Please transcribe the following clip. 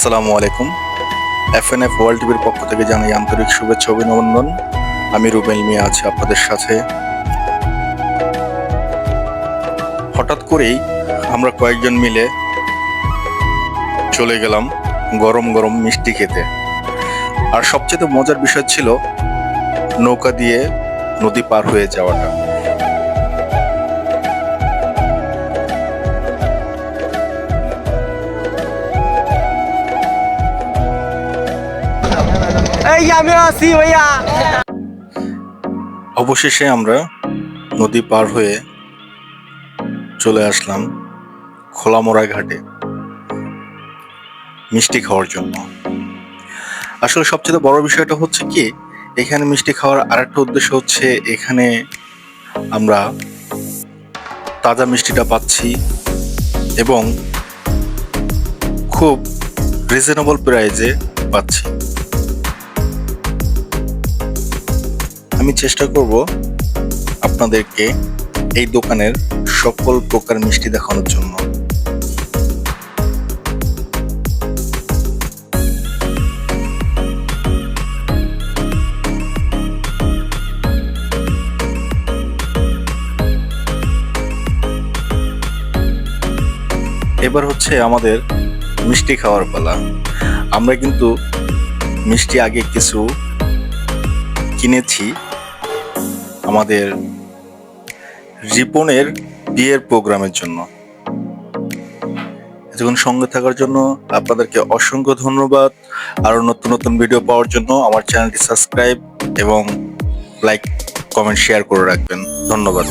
আসসালামু আলাইকুম। FNF world টিভির পক্ষ থেকে জানাই আন্তরিক শুভেচ্ছা অভিনন্দন। আমি রুবেল মিয়া আছি আপনাদের সাথে। হঠাৎ করেই আমরা কয়েকজন মিলে চলে গেলাম গরম গরম মিষ্টি খেতে। আর সবচেয়ে মজার বিষয় ছিল নৌকা দিয়ে নদী পার হয়ে যাওয়াটা। অবশেষে আমরা নদী পার হয়ে চলে আসলাম খোলামোড়া ঘাটে মিষ্টি খাওয়ার জন্য। আসলে সবচেয়ে বড় বিষয়টা হচ্ছে কি, এখানে মিষ্টি খাওয়ার আরেকটা উদ্দেশ্য হচ্ছে এখানে আমরা তাজা মিষ্টিটা পাচ্ছি এবং খুব রিজনেবল প্রাইজে পাচ্ছি। আমি চেষ্টা করব আপনাদেরকে এই দোকানের সকল প্রকার মিষ্টি দেখানোর জন্য। এবার হচ্ছে আমাদের মিষ্টি খাওয়ার পালা। আমরা কিন্তু মিষ্টি আগে কিছু কিনেছি আমাদের রিপনের বিয়ের প্রোগ্রামের জন্য। এতক্ষণ সঙ্গে থাকার জন্য আপনাদেরকে অসংখ্য ধন্যবাদ। আরো নতুন নতুন ভিডিও পাওয়ার জন্য আমার চ্যানেলটি সাবস্ক্রাইব এবং লাইক, কমেন্ট, শেয়ার করে রাখবেন। ধন্যবাদ।